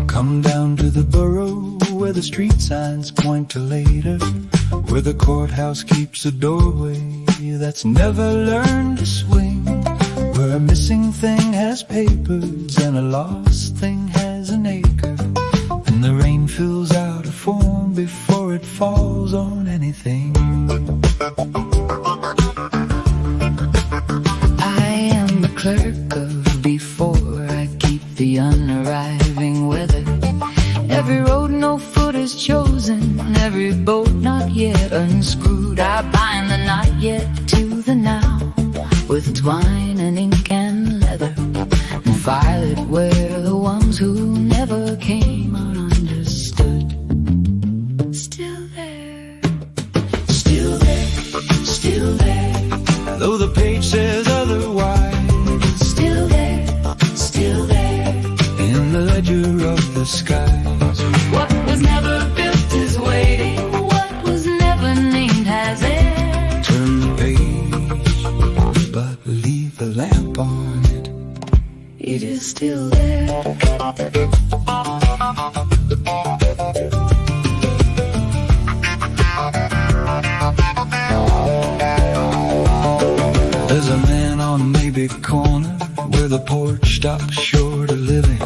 Come down to the borough where the street signs point to later, where the courthouse keeps a doorway that's never learned to swing, where a missing thing has papers and a lost thing has an acre, and the rain fills out a form before it falls on anything. I am the clerk of before. I keep the unarriving weather. Every road no foot is chosen, every boat not yet unscrewed. I bind the not yet to the now with twine and ink and leather, and file it where the ones who never came are understood. Still there, Still there, still there, though the page says otherwise. still there, still there. In the ledger of the skies, What was never built is waiting. What was never named has air. turn the page, but leave the lamp on it. It is still there. There's a man on maybe corner where the porch stops short of living,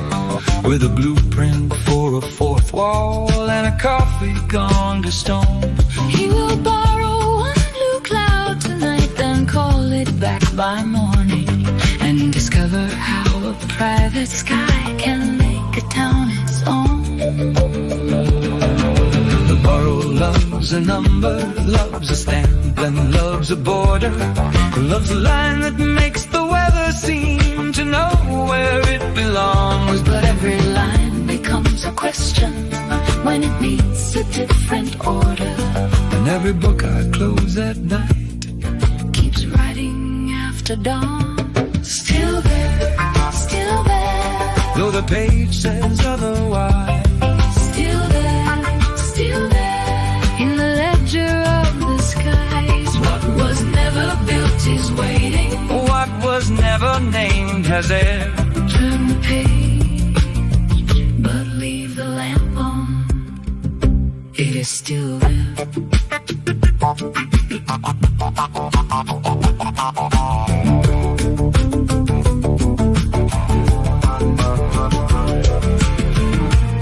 with a blueprint for a fourth wall and a coffee gone to stone. He will borrow one blue cloud tonight, then call it back by morning, and discover how a private sky can make a town its own. The borough loves a number, loves a stamp, and loves a border, loves a line that makes the weather seem to know where it belongs. But every line becomes a question when it meets a different order. And every book I close at night Keeps writing after dawn. Still there, still there. though the page says otherwise. Still there, still there. In the ledger of the skies, what was never built is waiting. What was never named has air. Turn the page, but leave the lamp on. It is still there.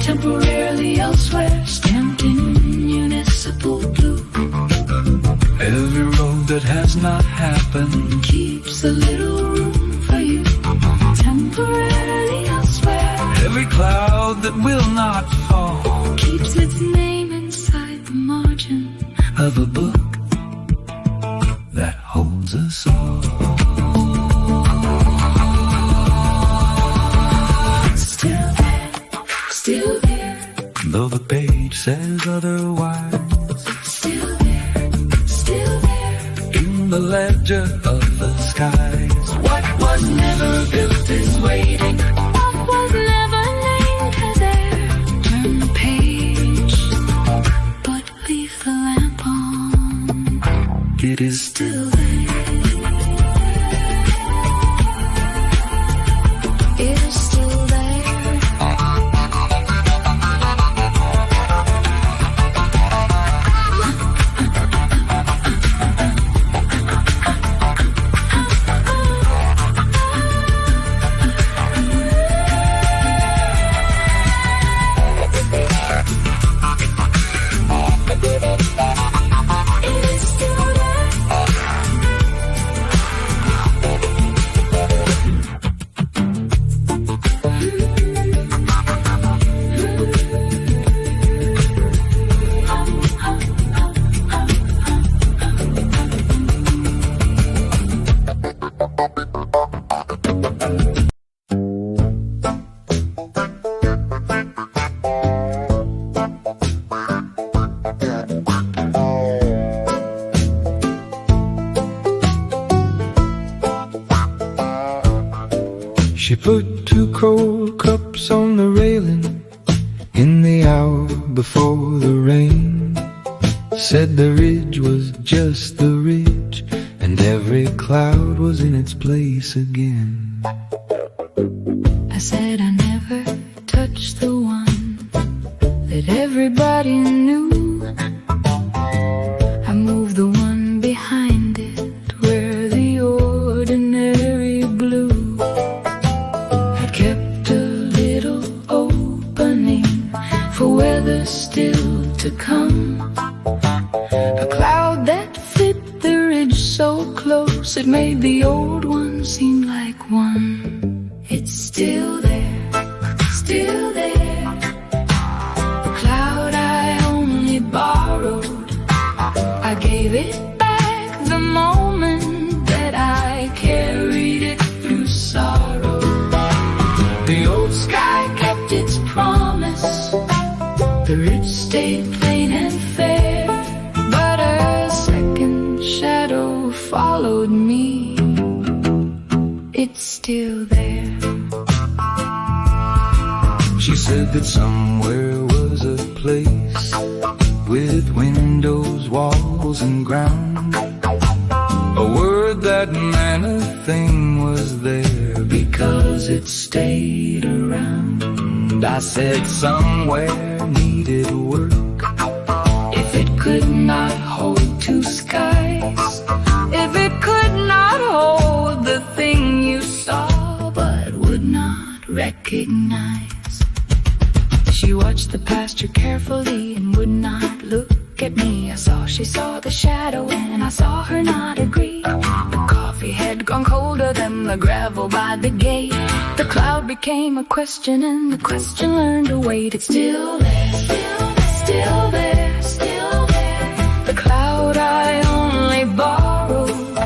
Temporarily elsewhere, stamped in municipal blue. Every road that has not happened, Keeps a little room for you. Temporarily elsewhere, every cloud that will not fall, keeps its name inside the margin of a book that holds us all. still there, still there, Though the page says otherwise, still there, still there. in the ledger of the skies, What was never built is waiting. What was never named has air. Turn the page, but leave the lamp on. it is Still there. It is still there. She put 2 cold cups on the railing in the hour before the rain. Said the ridge was just the ridge, and every cloud was in its place again. I said I never touched the one that everybody knew. I moved the one behind it where the ordinary blue had kept a little opening for weather still to come. A cloud that fit the ridge so close it made the old one seem like one. It's still there, still there. The cloud I only borrowed, I gave it back the moment that I carried it through sorrow. The old sky kept its promise, the ridge stayed plain and fair, but a second shadow followed me. It's still there. She said that somewhere was a place with windows, walls, and ground. A word that meant a thing was there because it stayed around. I said somewhere needed work if it could not hold two skies, if it could not hold the thing you saw but would not recognize. She watched the pasture carefully and would not look at me. I saw she saw the shadow and I saw her not agree. The coffee had gone colder than the gravel by the gate. The cloud became a question and the question learned to wait. It's still there, still there, still there. The cloud I only borrowed,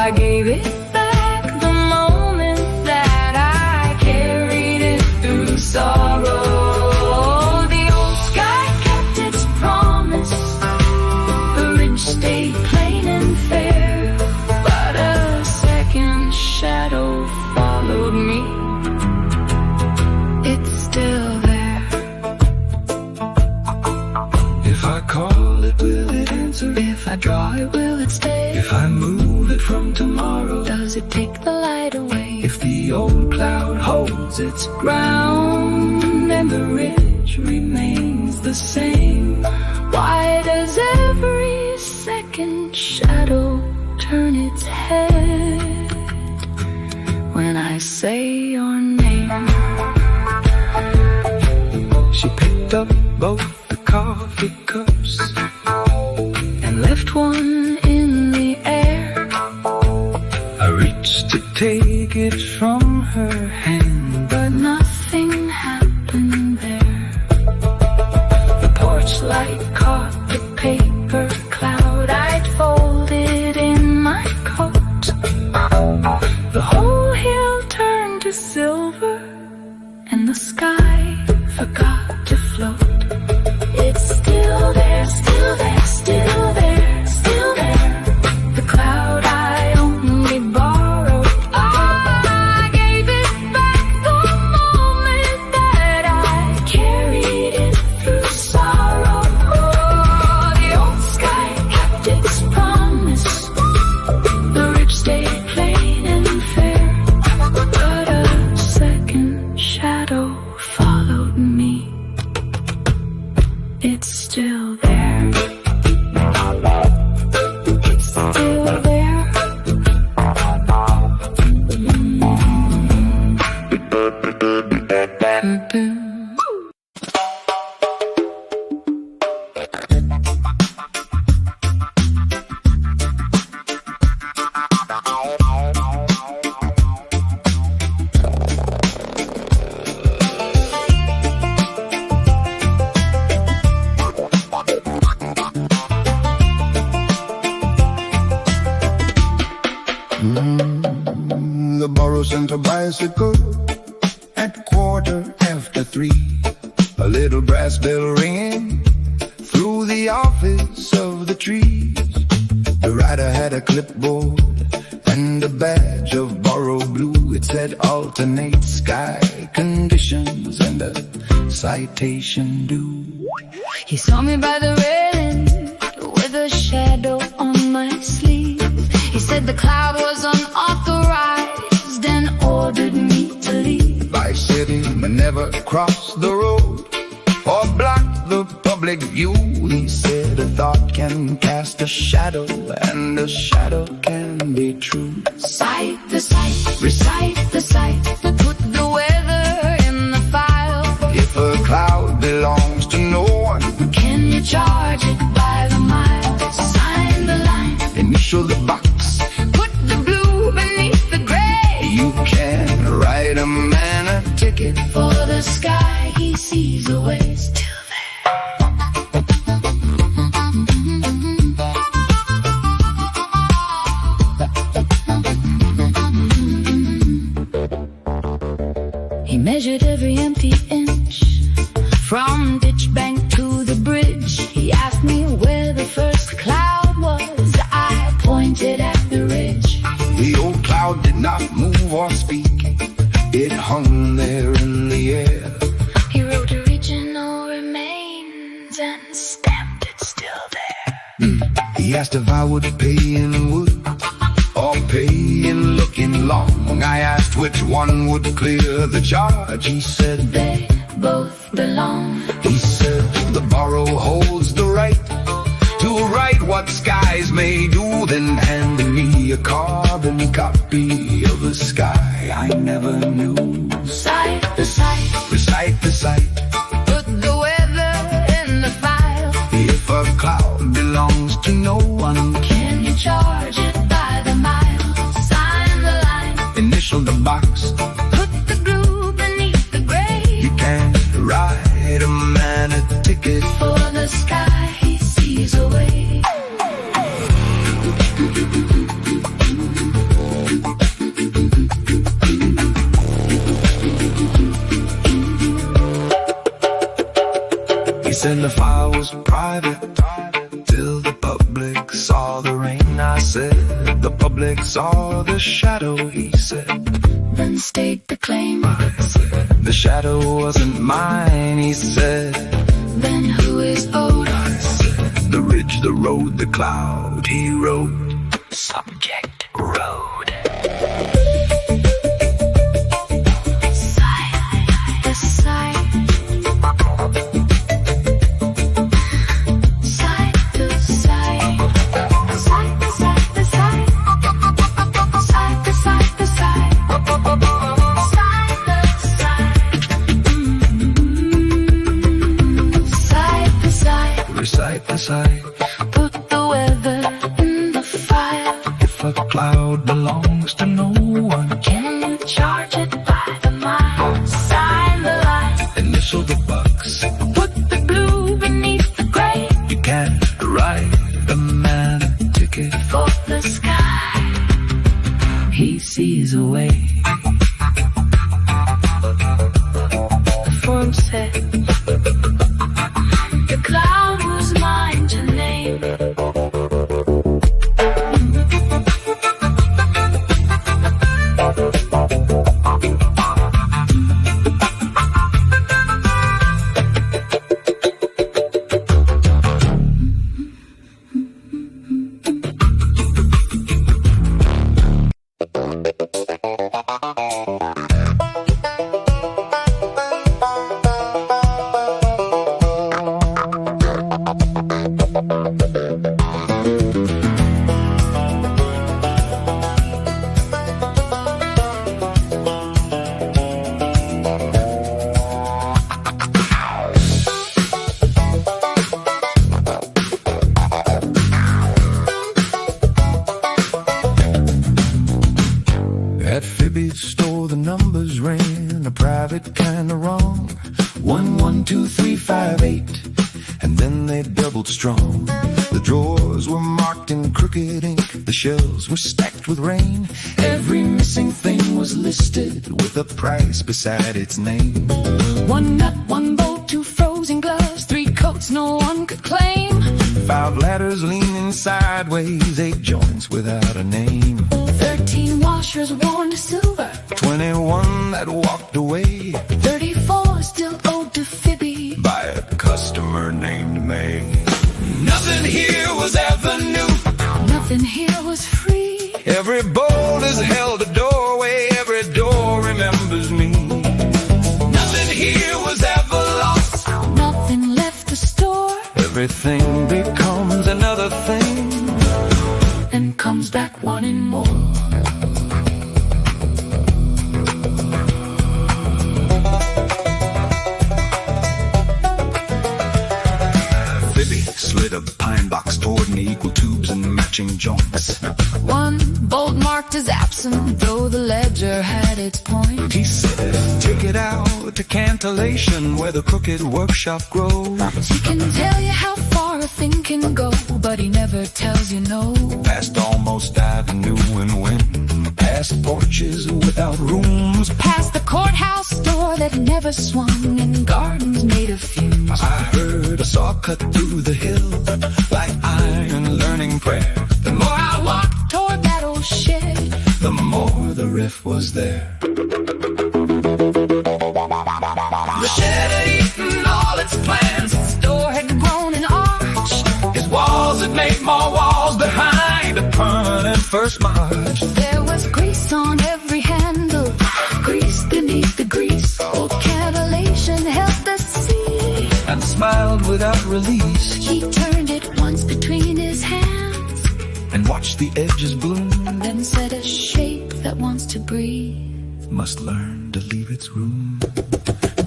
I gave it back the moment that I carried it through sorrow. Stayed plain and fair, but a second shadow followed me. It's still there. If I call it, will it answer? If I draw it, will it stay? If I move it from tomorrow, does it take the light away? If the old cloud holds its ground and the ridge remains the same, why does every second shadow turn its head when I say your name? She picked up both the coffee cups and left one in the air. I reached to take it from her hand, but nothing happened there. The porch light caught the paper cloud I'd folded in my coat. The whole hill turned to silver and the sky forgot to float. It's still there, still there, still there, still there. The cloud I only borrowed, I gave it back the moment that I carried it through sorrow. The old sky kept its promise, the ridge stayed plain and fair, but a second shadow followed me. It's still there. It's still there. The borough sent a bicycle at 3:15. A little brass bell ringing through the office of the trees. The rider had a clipboard and a badge of borough blue It said alternate sky conditions and a citation due. He saw me by the railing with a shadow on my sleeve. He said the cloud was unauthorized and ordered me to leave. I said he would never cross the road or block the public view. He said a thought can cast a shadow and a shadow can be true. Cite the site, recite the site, put the weather in the file. If a cloud belongs to no one, can you charge it by the mile? Sign the line, initial the box, put the blue beneath the gray. You can write a man a ticket for the sky he sees away. Still he measured every empty inch from ditch bank to the bridge. He asked me where the first cloud was. I pointed at the ridge. The old cloud did not move or speak. It hung there in the air. He wrote original remains and stamped it still there. He asked if I would pay in wood or pay in looking long. I asked which one would clear the charge. He said they both belong. He said the borough holds the right to write what skies may do. Then handed me a carbon copy of the sky I never knew. Cite the site, recite the site, put the weather in the file. If a cloud belongs to no one, can you charge it by the mile? Sign the line, initial the box, put the glue beneath the gray. You can write a man a ticket for the sky he sees away. He said the file was private till the public saw the rain. I said the public saw the shadow. He said then state the claim. I said the shadow wasn't mine. He said then who is owed? I said the ridge, the road, the cloud. He wrote subject road. Cite the site, cite the site, cite the site, the site, cite the site, the site, cite the site, cite the site, Recite the site. put the weather in the file. If a cloud belongs to no one, Can you charge it by the mile? Sign the line, initial the box, put the blue beneath the gray. You can't write a man a ticket For the sky he sees away. the form said the cloud was mine to name. At Phoebe's store the numbers ran a private kind of wrong. 1 1 2 3 5 8, and then they doubled strong. The drawers were marked in crooked ink, the shelves were stacked with rain. Every missing thing was listed with a price beside its name. 1 nut, 1 bolt, 2 frozen gloves, 3 coats no one could claim. 5 ladders leaning sideways, 8 joints without a name. 13 washers worn to silver, 20 21 that walked away. 34 still owed to Phoebe By a customer named May. Nothing here was ever new. Nothing here was free. Every bolt is held a doorway. Every door remembers me. Nothing here was ever lost. Nothing left to store. Everything becomes another thing, And comes back wanting more. Libby slid a pine box toward me, equal tubes and matching joints. One bolt marked as absent, though the ledger had its point. He said, take it out to Cantellation, where the crooked workshop grows. He can tell you how far a thing can go, but he never tells you no. Past Almost Avenue and Wynn, past porches without rooms, Past the courthouse door that never swung, and gardens made of fumes. I heard a saw cut through the hill, like iron learning prayer. The more I walked toward that old shed, The more the riff was there. the shed had eaten all its plans. Its door had grown an arch. His walls had made more walls behind a permanent first march. There was grease on every handle, grease beneath the grease. Old Cantellation held the sea, And smiled without release, he turned it once between his hands, and watched the edges bloom. then said a shape that wants to breathe. Must learn to leave its room.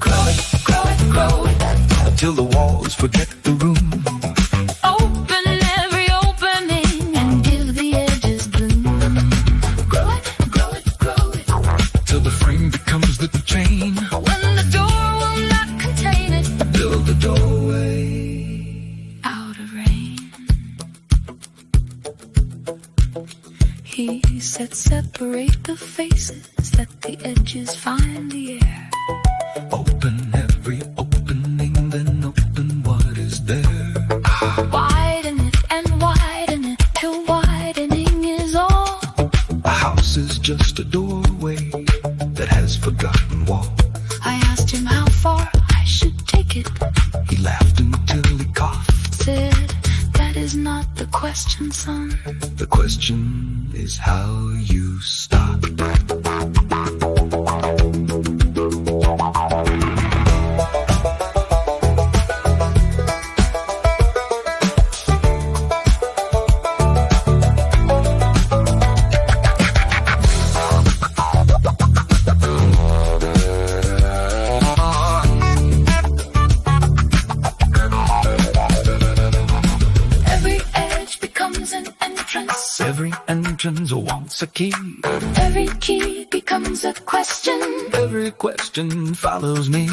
Grow it, grow it, grow it. Till the walls forget the room. Open every opening and give the edges bloom. Grow it, grow it, grow it. Till the frame becomes the chain. When the door will not contain it, Build the doorway. out of rain. He said separate the faces, let the edges find the air. Open every opening, then open what is there. Widen it and widen it till widening is all. A house is just a doorway that has forgotten walls. I asked him how far I should take it. He laughed until he coughed. Said, that is not the question, son. The question is how you stop. Every entrance wants a key. Every key becomes a question. Every question follows me.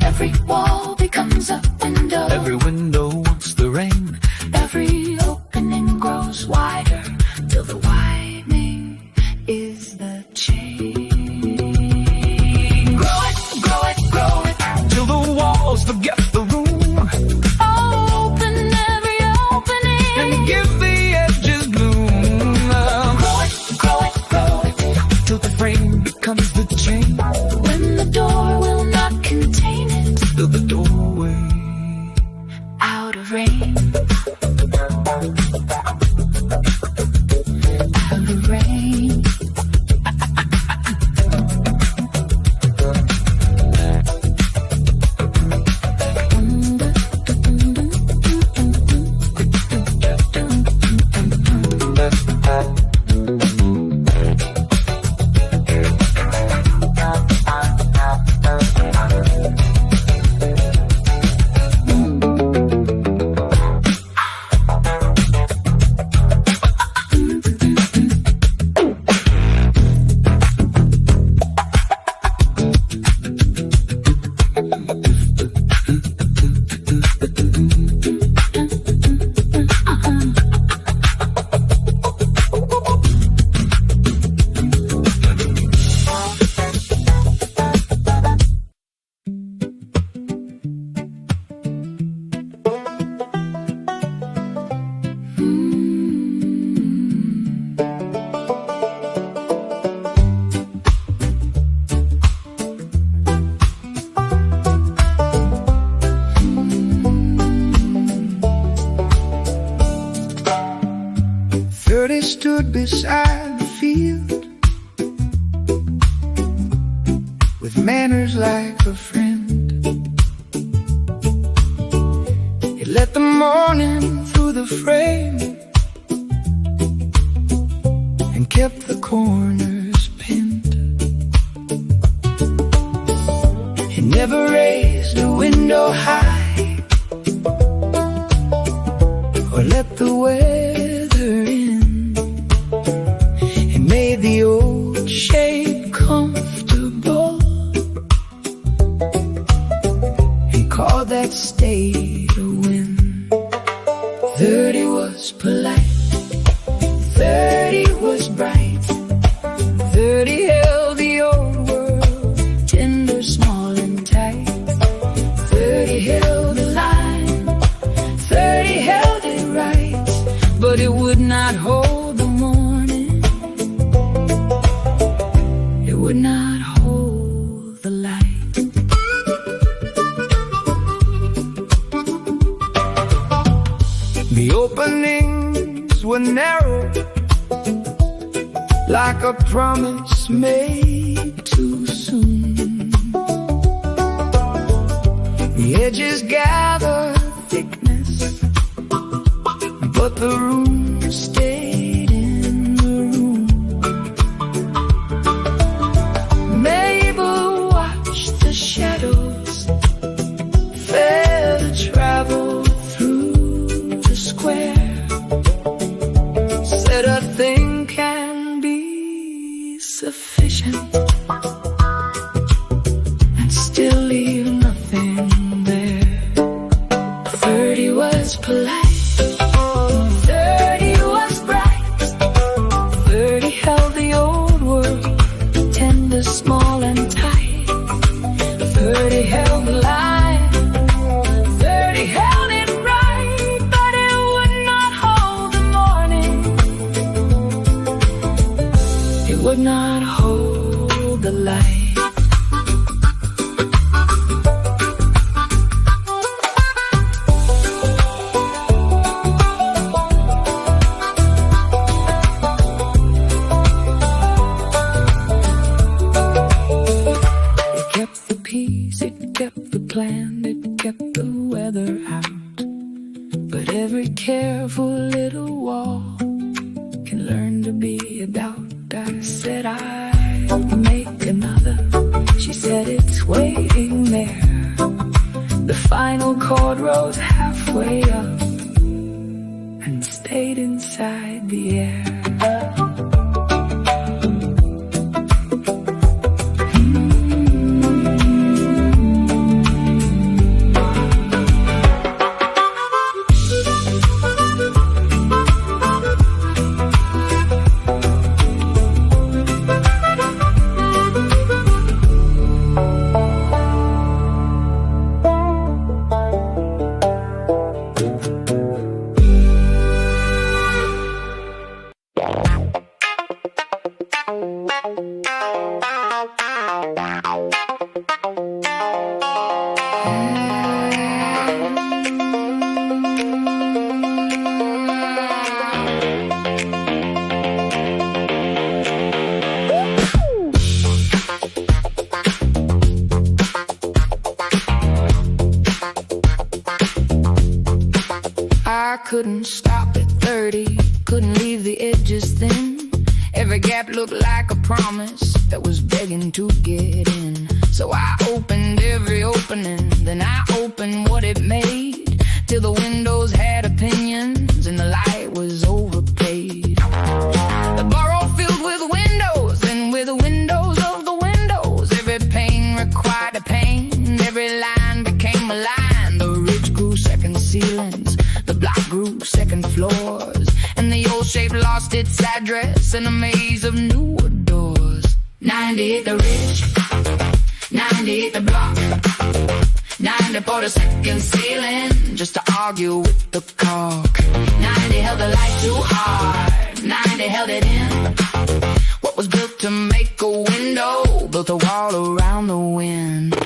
Every wall becomes a window. Every window wants the rain. Every opening grows wider till the widening is the chain. Grow it, grow it, grow it. Till the walls forget the room. Open every opening And give the edges bloom. Grow it, grow it, grow it. Till the frame becomes the chain. When the door will not contain it, Till the doorway stood beside the field with manners like a friend. He let the morning through the frame and kept the corners pinned. He never raised a window high or let the weather in. He made the old shape comfortable and called that state a win. 30 was polite, 30 was bright, 30 held the old world tender, small and tight. 30 held the line, 30 held it right, but it would not hold the morning, it would not hold the light. The openings were narrow, like a promise made too soon. The edges gathered thickness, but the room stayed in the room. Mabel watched the shadows fair to travel through the square. Said a thing can be sufficient and still leave nothing there. 30 was polite, 30 was bright, 30 held the old world tender, small and tight. 30 held the line, 30 held it right, but it would not hold the morning, it would not hold the light. It kept the peace, it kept the plan, it kept the weather out. But every careful little wall can learn to be a doubt. I said I'll make another, she said it's waiting there. The final chord rose halfway up and stayed inside the air. I couldn't stop at 30, couldn't leave the edges thin. Every gap looked like a promise that was begging to get in. So I opened every opening, then I opened what it made, till the windows had opinions and the light was overpaid. The borough filled with windows, and with the windows of the windows, every pane required a pane, every line became a line. The ridge grew second ceilings, the block grew second floors, and the old shape lost its address in a maze of newer doors. 90 hit the ridge, 90 hit the block, 90 for the second ceiling, just to argue with the caulk. 90 held the light too hard, 90 held it in. What was built to make a window built a wall around the wind.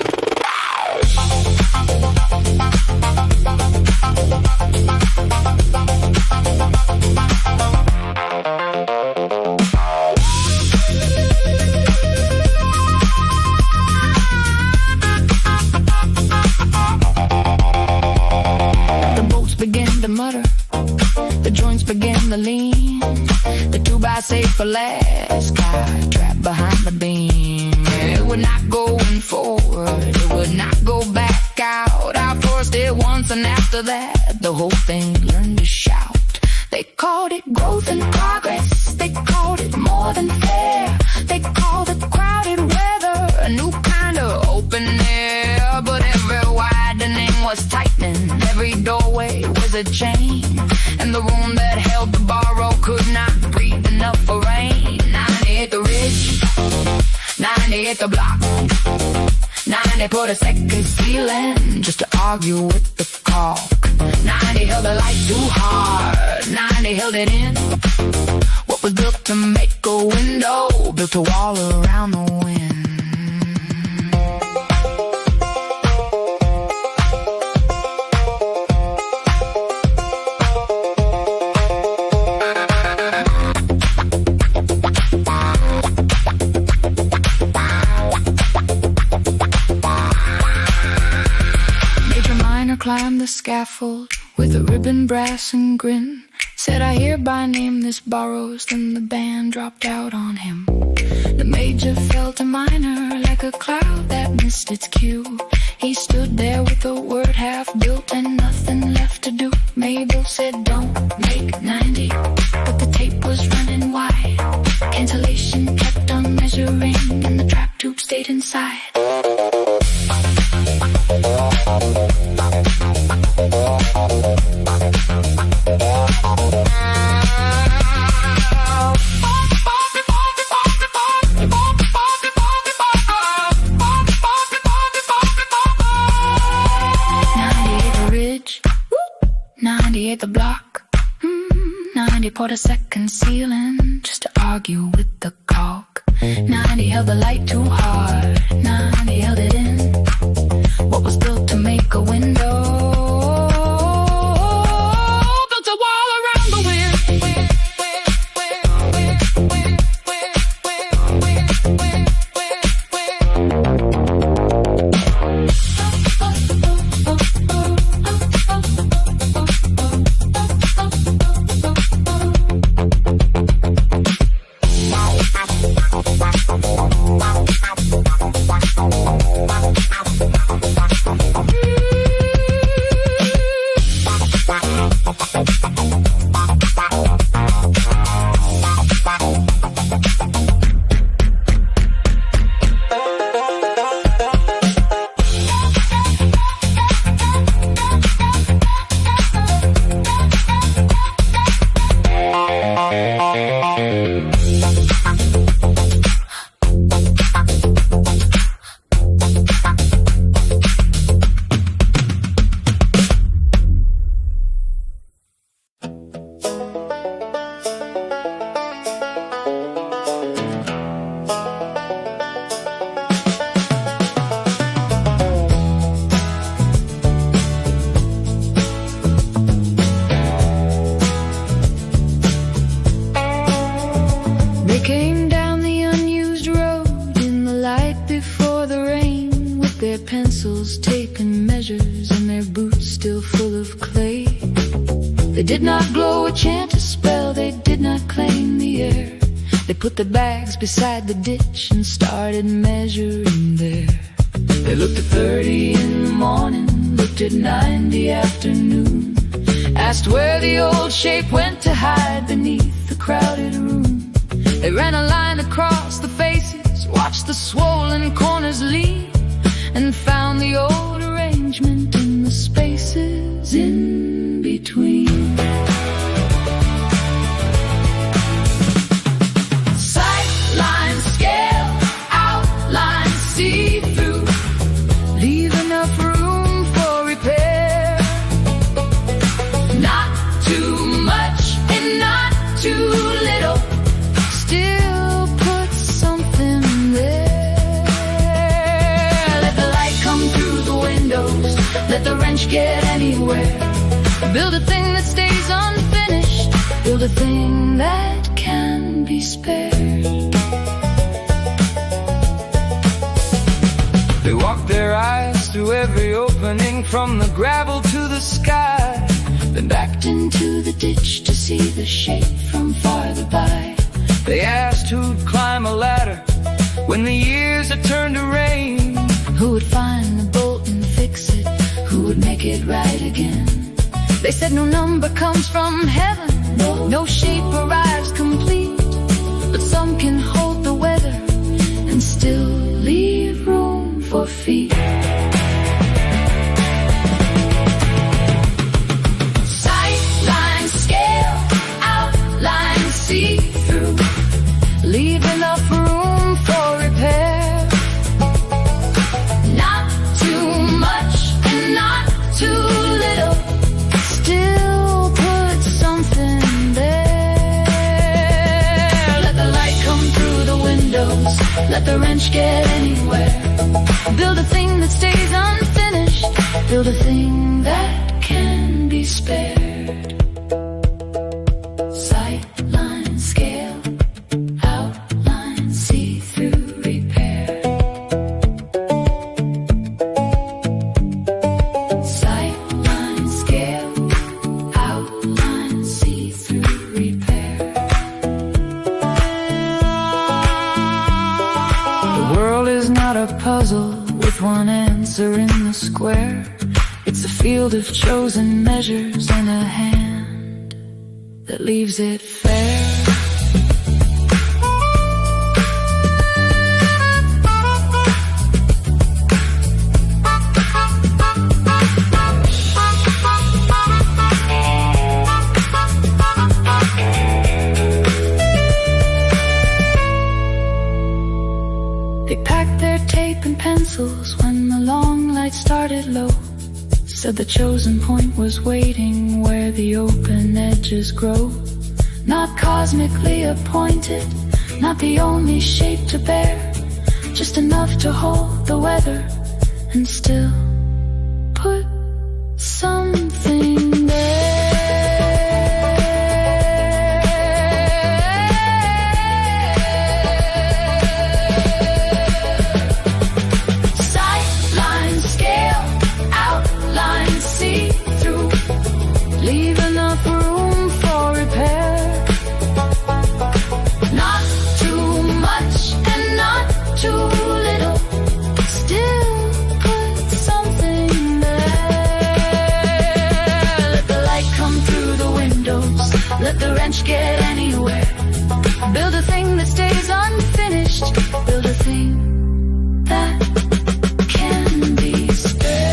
begin to mutter, the joints begin to lean. The 2x saved for last got trapped behind the beam. It would not go forward, it would not go back out. I forced it once and after that the whole thing learned to shout. They called it growth and progress, they called it more than fair. They called it crowded weather, a new kind of open air. But every widening was tightening, every doorway was a chain, and the room that held the borough could not breathe enough for rain. 98 the ridge, 98 the block, 90 put a second ceiling just to argue with the caulk. 90 held the light too hard, 90 held it in. What was built to make a window built a wall around the wind. Climbed the scaffold with a ribbon, brass, and grin. Said, I hereby name this Burroughs. Then the band dropped out on him. The major fell to minor like a cloud that missed its cue. He stood there with the word half built and nothing left to do. Mabel said, don't make 90, but the tape was running wide. Cantellation kept on measuring and the trap tube stayed inside. The block, 90 poured a second ceiling just to argue with the caulk. 90 held the light too hard, 90 held it in. What was built to make a window built a wall around the wind. Came down the unused road in the light before the rain, with their pencils taking measures and their boots still full of clay. They did not glow or chant a spell, they did not claim the air. They put their bags beside the ditch and started measuring there. They looked at 30 in the morning, looked at 90 afternoon, asked where the old shape went to hide beneath the crowded room. They ran a line across the faces, watched the swollen corners lean, and found the old arrangement in the spaces in between. Sight, line, scale, outline, see through, leave enough room for repair. Not too much and not too little, still put something there. Let the light come through the windows, let the wrench get anywhere. Build a thing that stays unfinished, build a thing that can be spared. They walked their eyes through every opening, from the gravel to the sky. then backed into the ditch to see the shape from farther by. They asked who'd climb a ladder when the years had turned to rain. Who would find the bolt and fix it? Who would make it right again? They said no number comes from heaven, no shape arrives complete, but some can hold the weather and still leave room for feet. Sight, line, scale, outline, see through, leave enough room for repair. Not too much and not too little, still put something there. Let the light come through the windows, let the wrench get anywhere. Build a thing that stays unfinished, build a thing that can be spared. Sight, line, scale, outline, see through, repair. Sight, line, scale, outline, see through, repair. The world is not a puzzle with one answer in the square. It's a field of chosen measures and a hand that leaves it fair. They packed their tape and pencils when the long light started low. Said the chosen point was waiting where the open edges grow. Not cosmically appointed, not the only shape to bear, just enough to hold the weather and still put something there. Leave enough room for repair. Not too much and not too little, still put something there. Let the light come through the windows, let the wrench get anywhere. Build a thing that stays unfinished, build a thing that can be spared.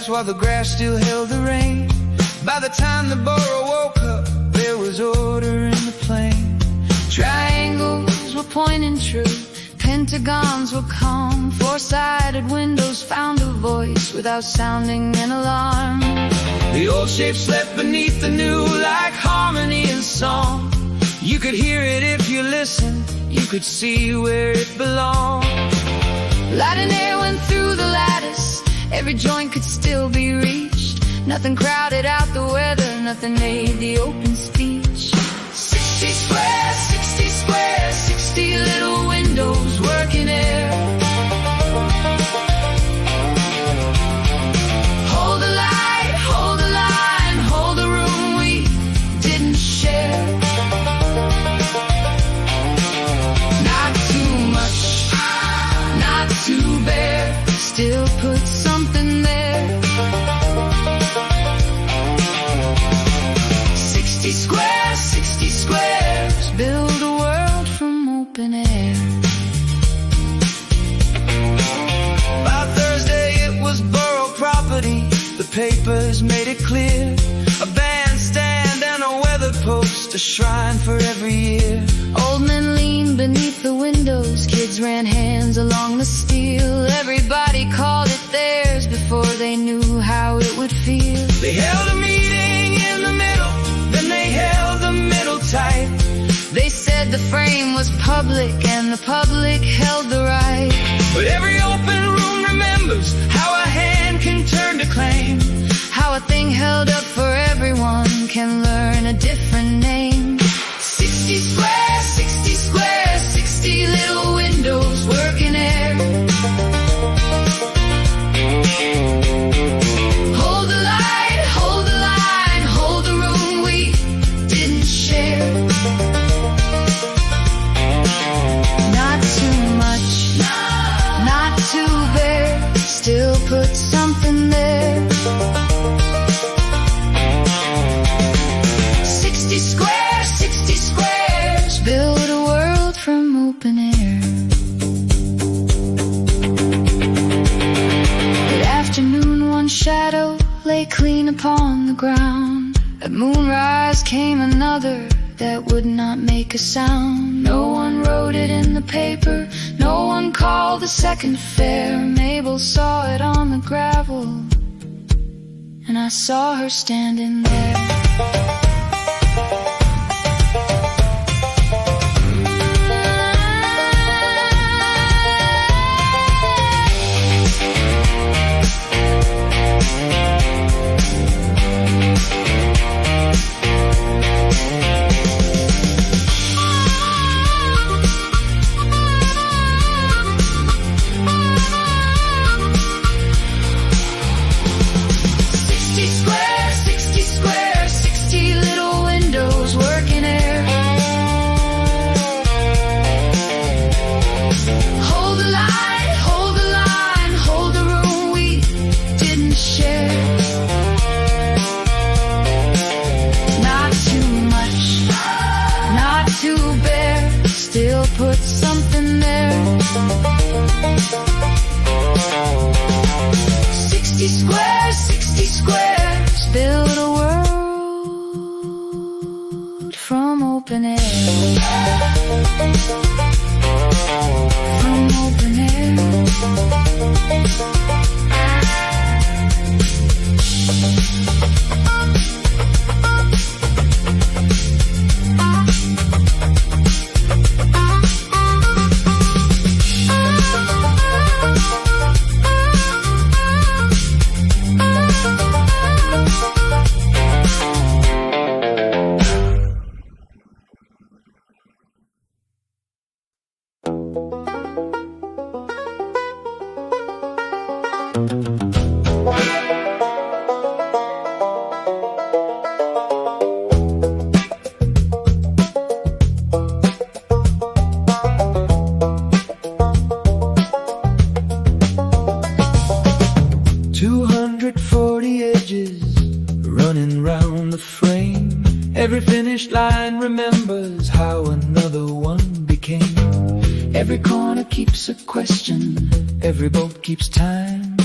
While the grass still held the rain. By the time the borough woke up, there was order in the plain. Triangles were pointing true, pentagons were calm, four-sided windows found a voice without sounding an alarm. The old shape slept beneath the new like harmony and song. You could hear it if you listened, you could see where it belonged. Light and air went through the lattice, every joint could still be reached. Nothing crowded out the weather, nothing made the open speech. 60 squares, 60 squares, 60 little windows working air. Hold the light, hold the line, hold the room we didn't share. shrine for every year. Old men leaned beneath the windows, kids ran hands along the steel. Everybody called it theirs before they knew how it would feel. They held a meeting in the middle, then they held the middle tight. They said the frame was public and the public held the right. But every open room remembers how a hand can turn to claim. How a thing held up for everyone can learn a different name. 60 squares, 60 squares, 60 little windows working air. Hold the light, hold the line, hold the room we didn't share. Not too much, not too bare, still put something there. 60 squares, 60 squares, build a world from open air. At afternoon one shadow lay clean upon the ground. At moonrise came another that would not make a sound. No one wrote it in the paper, no one called the second fair. Mabel saw it on the gravel, and I saw her standing there. Put something there. 60 squares, 60 squares, build a world from open air. From open air. 240 edges running round the frame. Every finished line remembers how another one became. Every corner keeps a question, every bolt keeps time.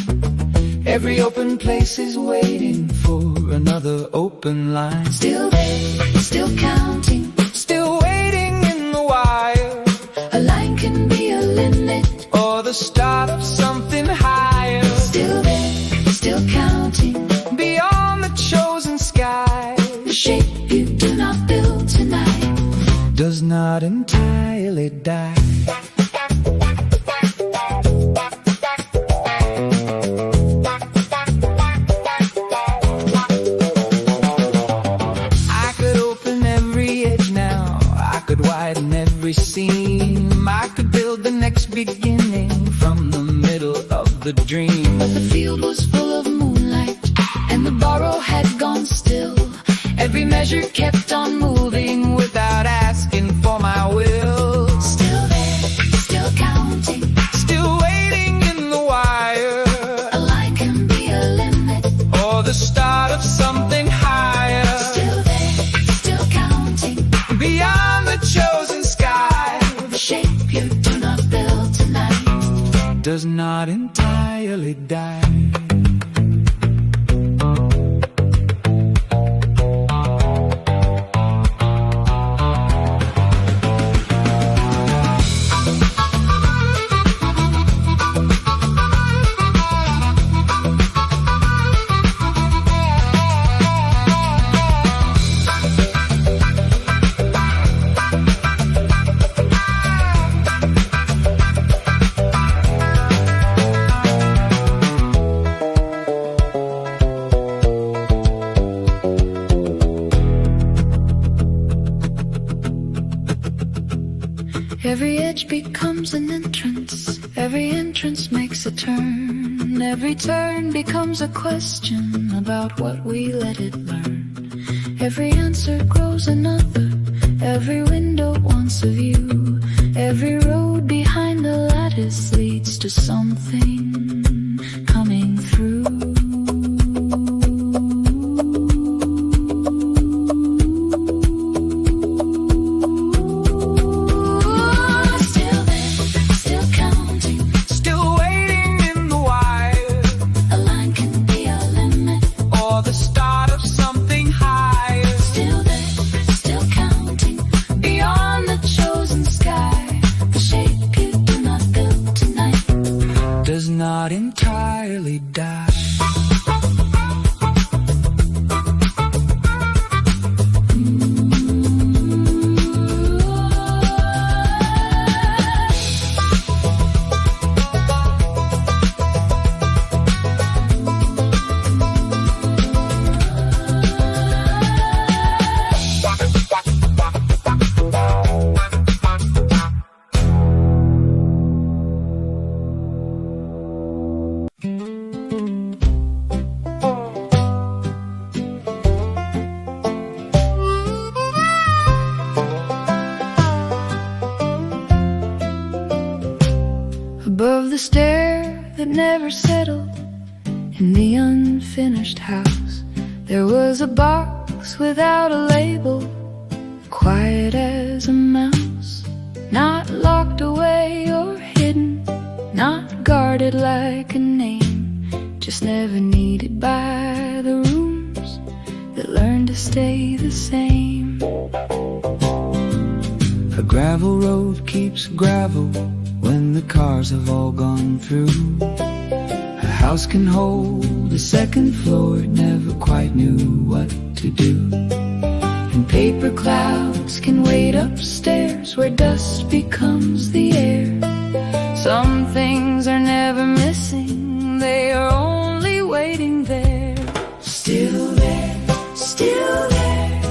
Every open place is waiting for another open line. Still there, still counting, still waiting in the wire. A line can be a limit, or the start of something higher. Still there, still counting, beyond the chosen sky. the shape you do not build tonight does not entirely die. I could open every edge now, I could widen every seam. I could build the next beginning from the middle of the dream. But the field was full of moonlight, and the borough had gone still. Every measure kept on moving without asking for my will. Still there, still counting, still waiting in the wire. a line can be a limit, or the start of something higher. still there, still counting, beyond the chosen sky. the shape you do not build tonight does not entirely die. Every edge becomes an entrance, every entrance makes a turn, every turn becomes a question about what we let it learn. Every answer grows another, every window wants a view, every road behind the lattice leads to something coming through. Not entirely die. Above the stair that never settled, in the unfinished house, there was a box without a label, quiet as a mouse. Not locked away or hidden, not guarded like a name, just never needed by the rooms that learned to stay the same. A gravel road keeps gravel when the cars have all gone through. A house can hold a second floor, it never quite knew what to do. And paper clouds can wait upstairs where dust becomes the air. Some things are never missing, they are only waiting there. Still there, still there.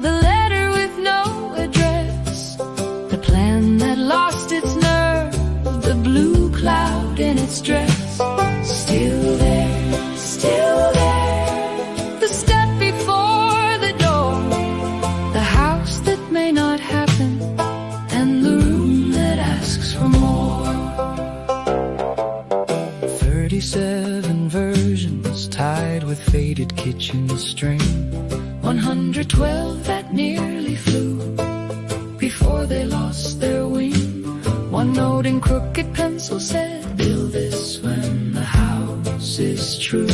The letter with no address, the plan that lost its nerve, the blue cloud in its dress. Still there, still there. The step before the door, the house that may not happen, and the room that asks for more. 37 versions tied with faded kitchen string, 112 that nearly flew before they lost their wing. One note in crooked pencil said, build this when the house is true.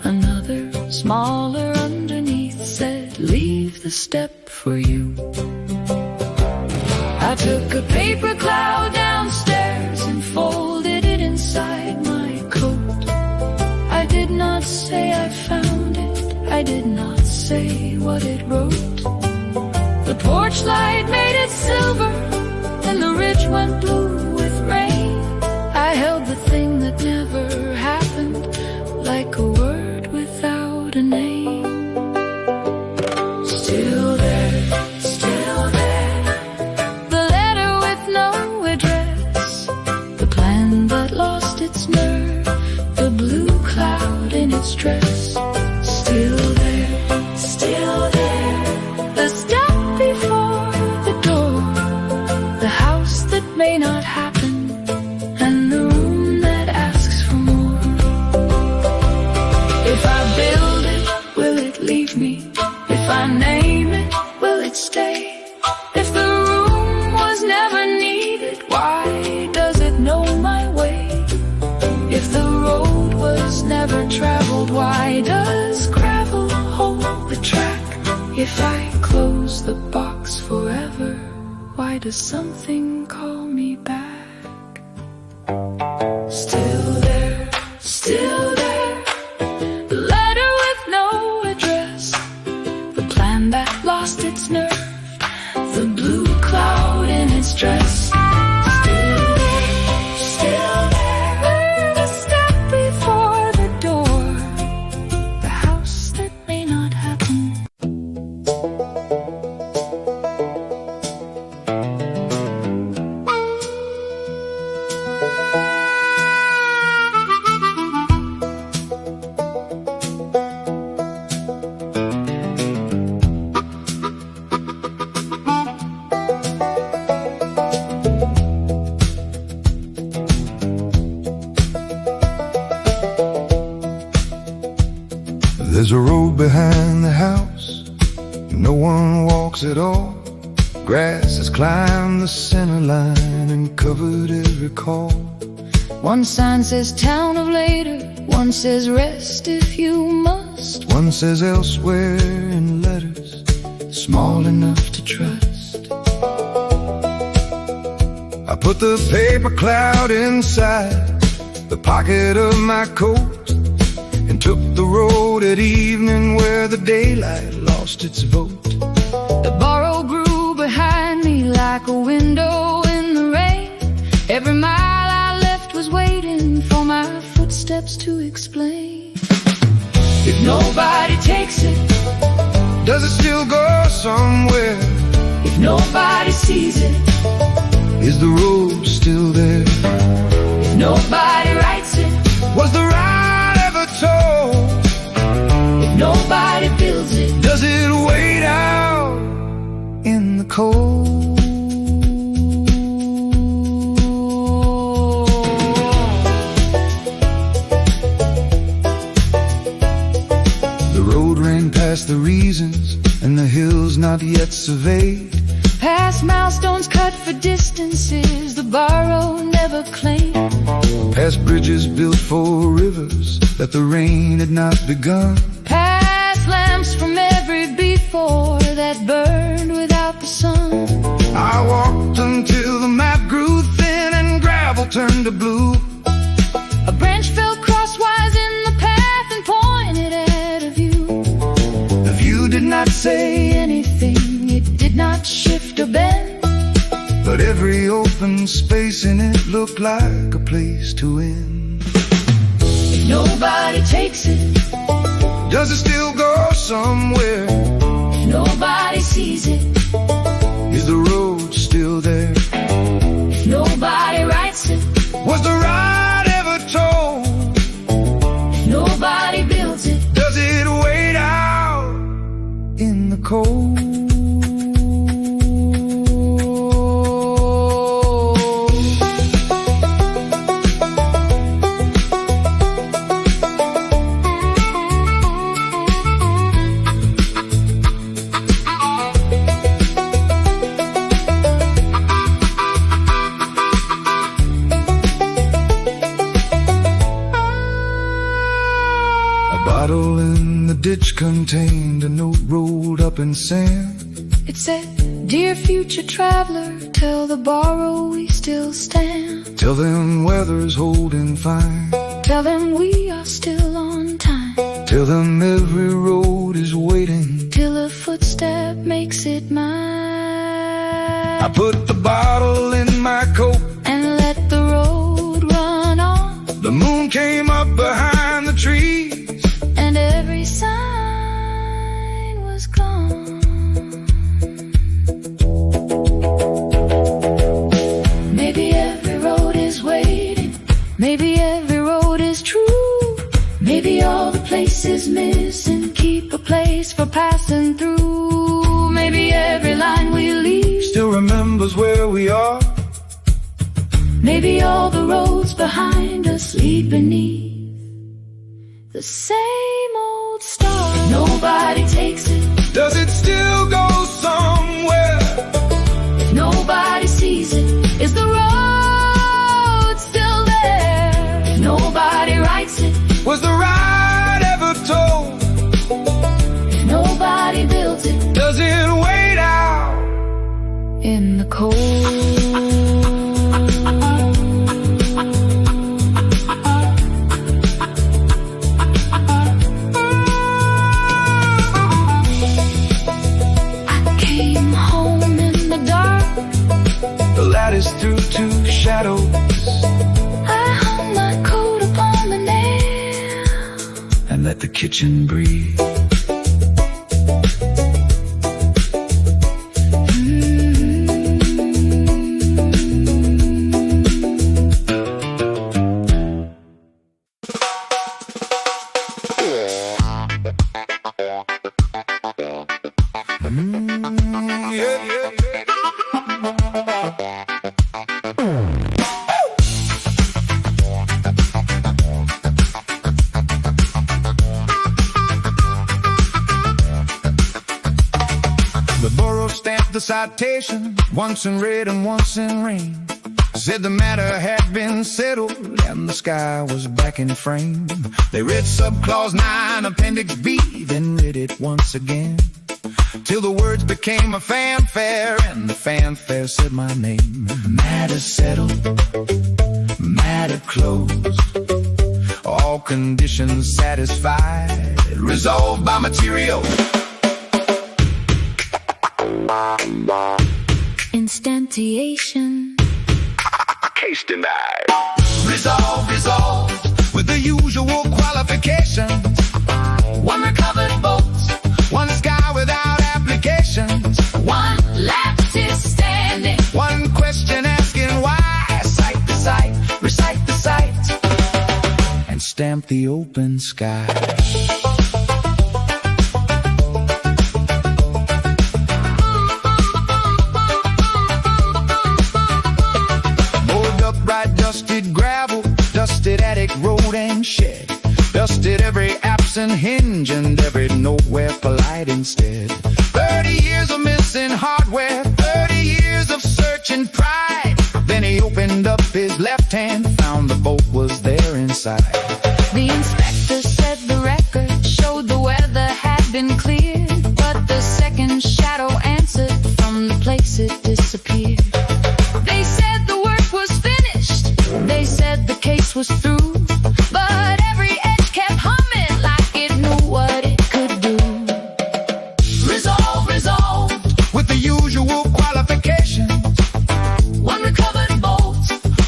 Another, smaller underneath, said, leave the step for you. I took a paper cloud downstairs and folded it inside my coat. I did not say I found it, I did not say what it wrote. The porch light made it silver, and the ridge went blue with rain. I held the thing that never happened, like a word without a name. still there, still there. The letter with no address, the plan that lost its nerve, the blue cloud in its dress. Still there, still there. The step before the door, the house that may not happen, and the room that asks for more. If I build it, will it leave me? If I name it, will it stay? If the room was never needed, why does it know my way? If the road was never traveled, why does gravel hold the track? If I close the box forever, why does something call me back? Still there, still there. The letter with no address, the plan that lost its nerve, the blue cloud in its dress. Still there, still there. The step before the door, the house that may not happen. climbed the center line and covered every call. One sign says town of later, one says rest if you must. One says elsewhere in letters small enough to trust. I put the paper cloud inside the pocket of my coat and took the road at evening where the daylight lost its vote. The borough grew behind me like a window in the rain. Every mile I left was waiting for my footsteps to explain. If nobody takes it, does it still go somewhere? if nobody sees it, Is the road still there? if nobody writes it, Was the ride ever told? if nobody builds it, Does it wait out in the cold? The road ran past the reasons and the hills not yet surveyed. past milestones cut for distances the borough never claimed. Past bridges built for rivers that the rain had not begun. Past lamps from every before that burned without the sun. I walked until the map grew thin and gravel turned to blue. A branch fell crosswise in the path and pointed at a view. The view did not say Anything, it did not shift or bend. but every open space in it looked like a place to end. If nobody takes it, Does it still go somewhere? if nobody sees it, Is the road still there? if nobody writes it, Was the ride ever told? if nobody builds it, Does it wait out in the cold? A bottle in the ditch contained a note rolled up in sand. it said, "Dear future traveler, tell the borough we still stand. Tell them weather's holding fine. Tell them we are still on time. Tell them every road is waiting." Till a footstep makes it mine. I put the bottle in my coat. And let the road run on. The moon came up behind the trees. And every sign was gone. Maybe every road is waiting. Maybe every road is true. Maybe all the places missing keep a place for passing through. Maybe every line we leave Still remembers where we are. Maybe all the roads behind us lead beneath the same old star. Nobody takes it, Does it still go somewhere? if nobody sees it, is the road still there? If nobody writes it, Was the ride ever told? if nobody builds it, Does it wait out? in the cold. The lattice through two shadows. I hung my coat upon the nail And let the kitchen breathe. The borough stamped the citation once in red and once in rain. Said the matter had been settled and the sky was back in frame. They read subclause 9, appendix B, then read it once again, till the words became a fanfare, and the fanfare said my name. Matter settled, matter closed, all conditions satisfied, resolved by material. Instantiation. Case denied. Resolved, resolved, with the usual qualifications. One recovered boat, one sky without applications. One lattice standing. One question asking why. Cite the site, recite the site, and stamp the open sky. Dusted gravel, dusted attic, road and shed, dusted every absent hinge and every nowhere polite instead. 30 years of missing hardware, 30 years of search and pride. Then he opened up his left hand, found the boat was there inside. The inspector said the record showed the weather had been cleared, but the second shadow answered from the place it disappeared. They said the work was finished, they said the case was through, but every edge kept humming like it knew what it could do. Resolved, resolved, with the usual qualifications. One recovered bolt,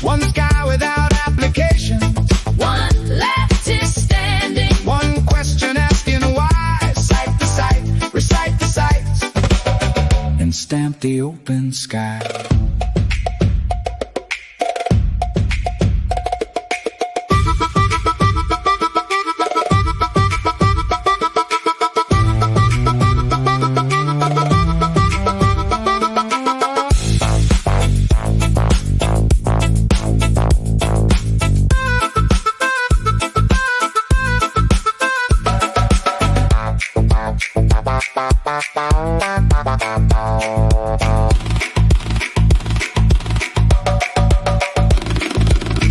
one sky without applications. one lattice standing. One question asking why. Cite the site, recite the site, and stamp the open sky.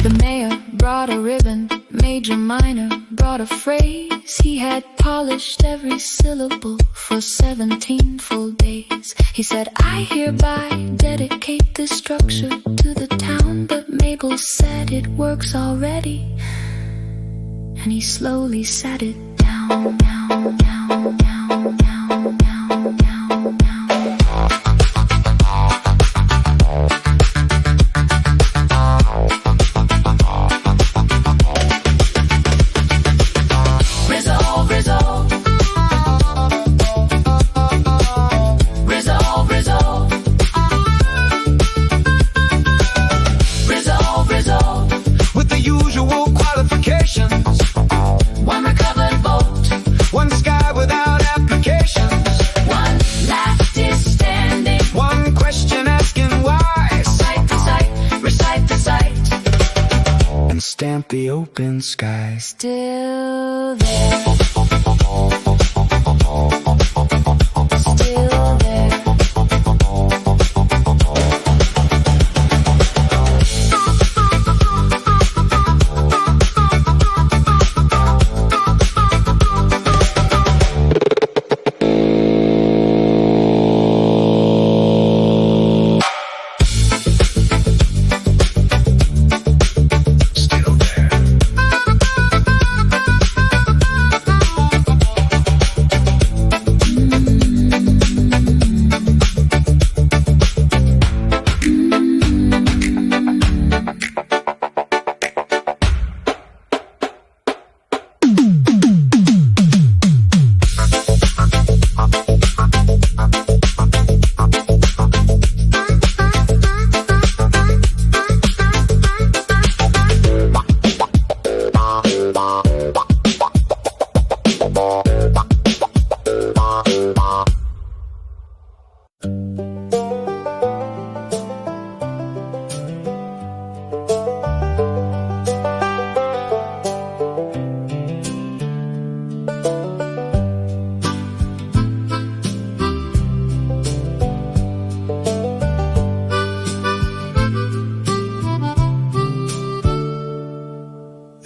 The mayor brought a ribbon, major minor brought a phrase. He had polished every syllable for 17 full days. He said, I hereby dedicate this structure to the town, but Mabel said it works already. And he slowly sat it down, down, down, down, down, down, down, down. One recovered boat, one sky without applications. One lattice standing. One question asking why. Cite the site, recite the site, and stamp the open sky. Still there. Still there.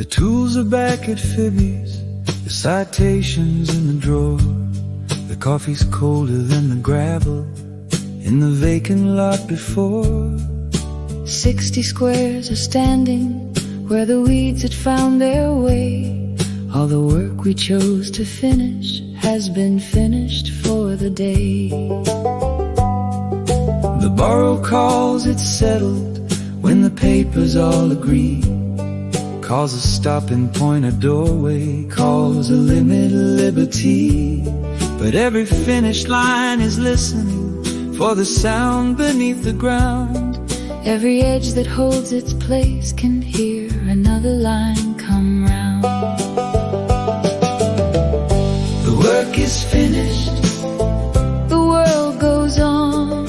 tools are back at Phoebe's, the citations in the drawer. The coffee's colder than the gravel in the vacant lot before. 60 squares are standing where the weeds had found their way. All the work we chose to finish has been finished for the day. The borough calls it settled when the papers all agree. Calls a stopping point a doorway, calls a limit liberty. But every finished line is listening for the sound beneath the ground. Every edge that holds its place can hear another line come round. The work is finished, the world goes on.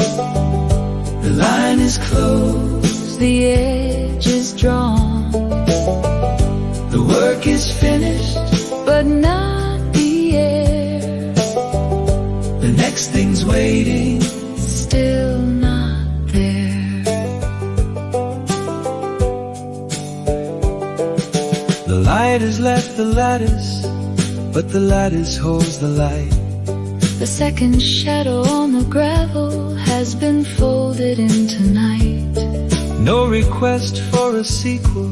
the line is closed, The edge is drawn. the work is finished, But not the air. the next thing's waiting. Still not there. The light has left the lattice, but the lattice holds the light. The second shadow on the gravel has been folded into night. No request for a sequel,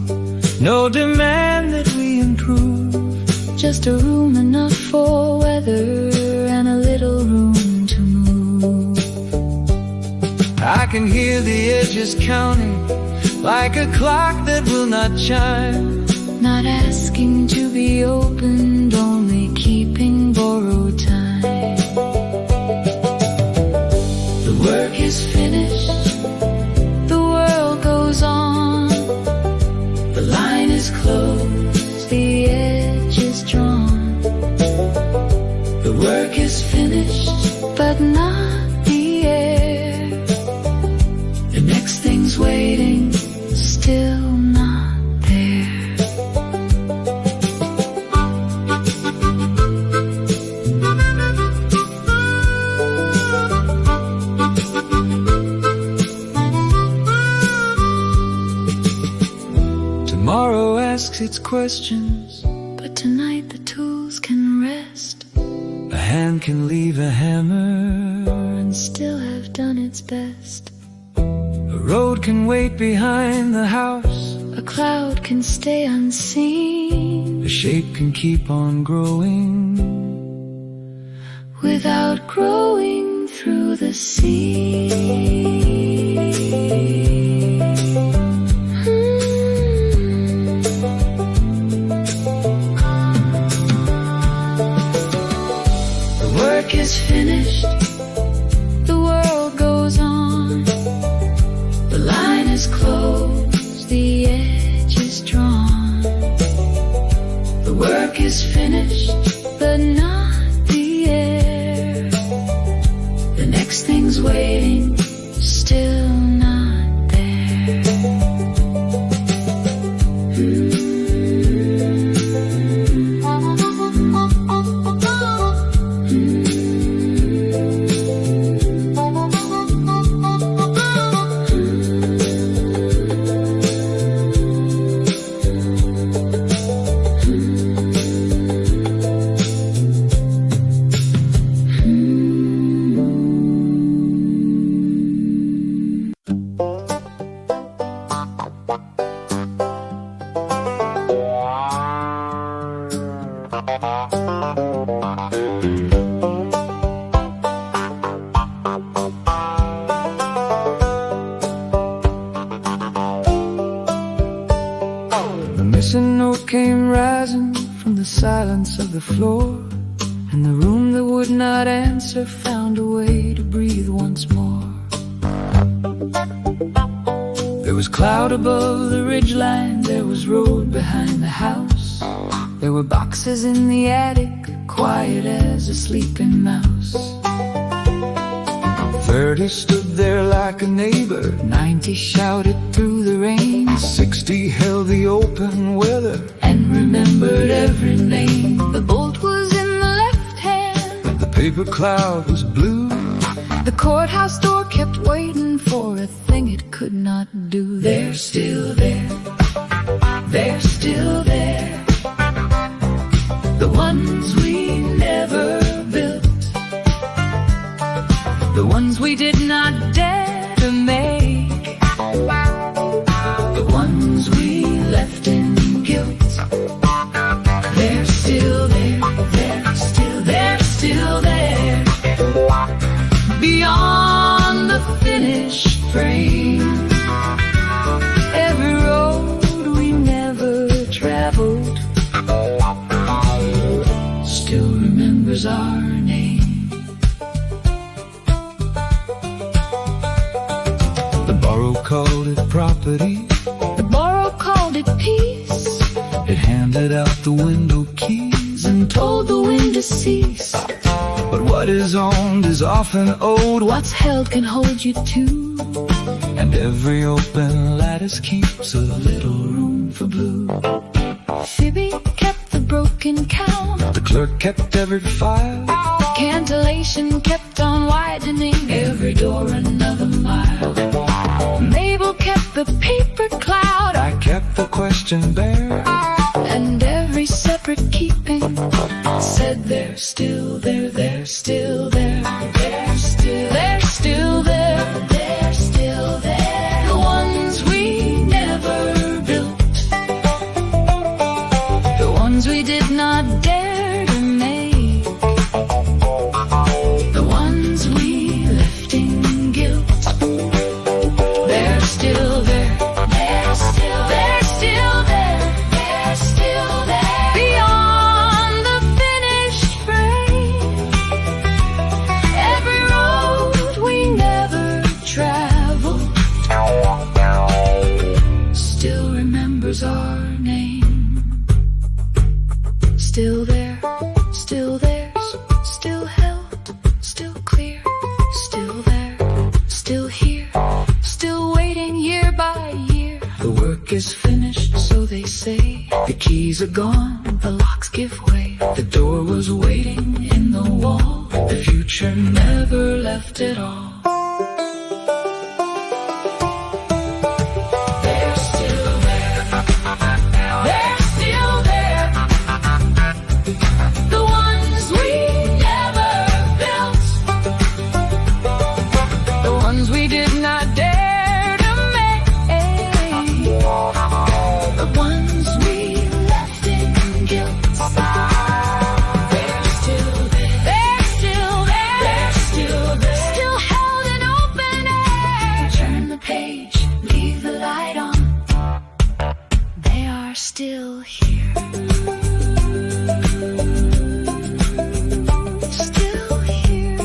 no demand that we improve. Just a room enough for weather and a little room to move. I can hear the edges counting like a clock that will not chime. Not asking to be opened, only keeping borrowed time. The work is finished, The world goes on. the line is closed, The edge is drawn. the work is finished, But not the air. the next thing's waiting. Still not there. Tomorrow asks its questions, But tonight the tools can rest a hand can leave a hammer, and still have done its best. a road can wait behind the house, A cloud can stay unseen a shape can keep on growing. without growing through the sea. The work is finished, The world goes on. the line is closed, The edge is drawn. the work is finished, But not the air. the next thing's waiting. Still not there. The missing note came rising from the silence of the floor, and the room that would not answer found a way to breathe once more. There was cloud above the ridgeline, there was road behind the house. There were boxes in the attic, quiet as a sleeping mouse. 30 stood there like a neighbor, 90 shouted through the rain, 60 held the open weather And remembered every name. The bolt was in the left hand. the paper cloud was blue. The courthouse door kept waiting for a thing it could not do. They're still there, they're still there. did not dare to make, the ones we left in guilt. They're still there, they're still there, beyond the finished frame. Every road we never traveled still remembers our name. The borough called it property, The borough called it peace. it handed out the window keys and Told the wind to cease. but what is owned is often owed. What's held can hold you too. And every open lattice keeps a little room for blue. Phoebe kept the broken count. The clerk kept every file. Cantellation kept on widening. Every door another mile. Mabel kept the paper cloud. I kept the question bare. And every separate keeping said they're still there, they're still there, they're still there, they're still there, they're still there. The ones we never built, the ones we did not dare to make, the ones we left in guilt. They're still there, they're still there, they're still there, they're still there, beyond the finished frame. Every road we never traveled still remembers our name. Still there, still theirs, still held, still clear, still there, still here, still waiting year by year. The work is finished, so they say. The keys are gone, the locks give way. The door was waiting in the wall. The future never left at all. They're still there, they're still there, the ones we never built, the ones we did not dare to make, the ones we left in guilt. They're still there, they're still there, they're still there, still held in open air. Turn the page, leave the light on, they are still here. Still here.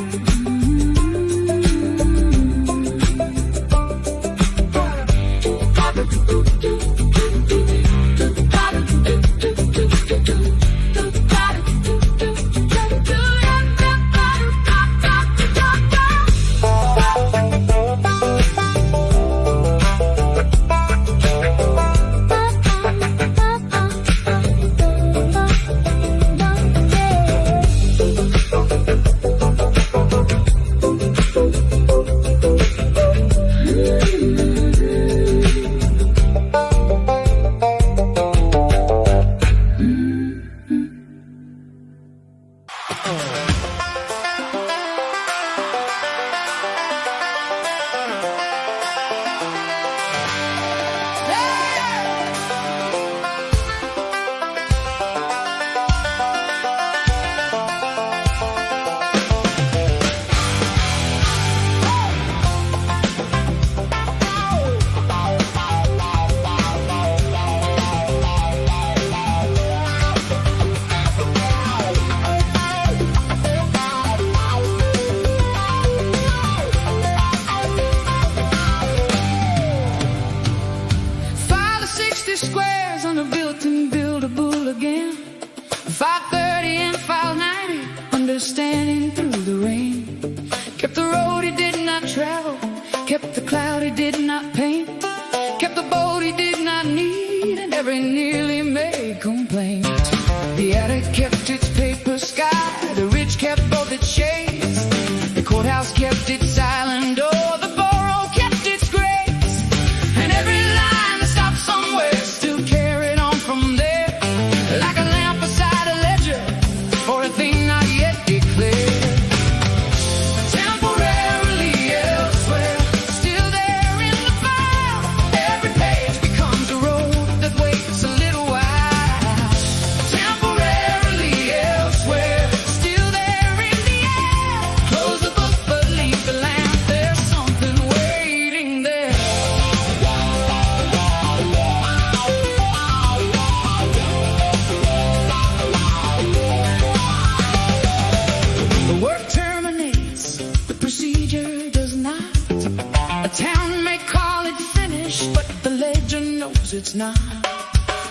fish, but the legend knows it's not.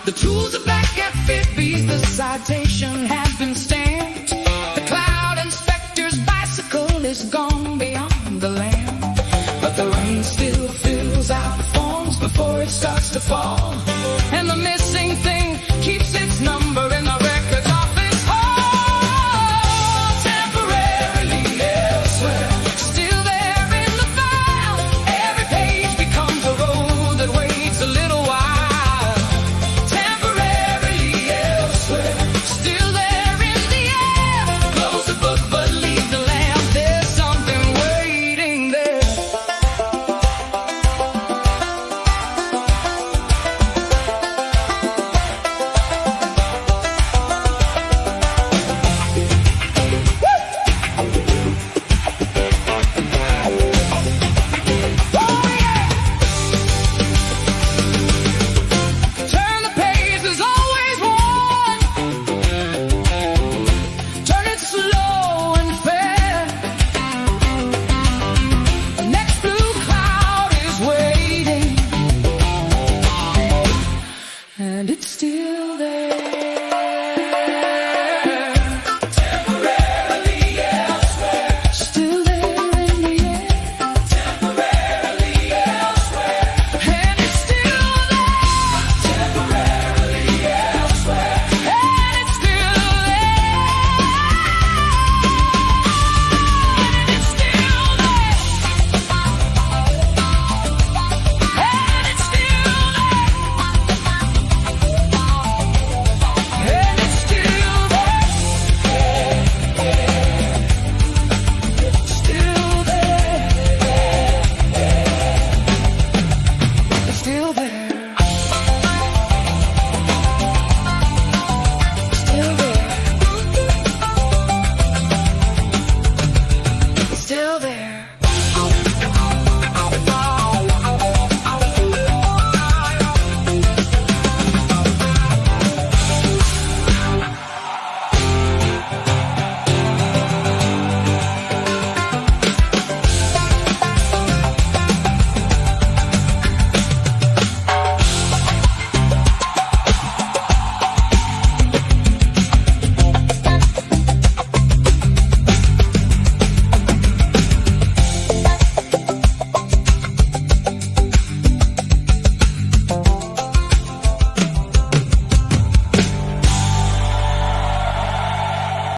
The tools are back at Fibby's, the citation has been stamped. The cloud inspector's bicycle is gone beyond the land, but the rain still fills out the forms before it starts to fall.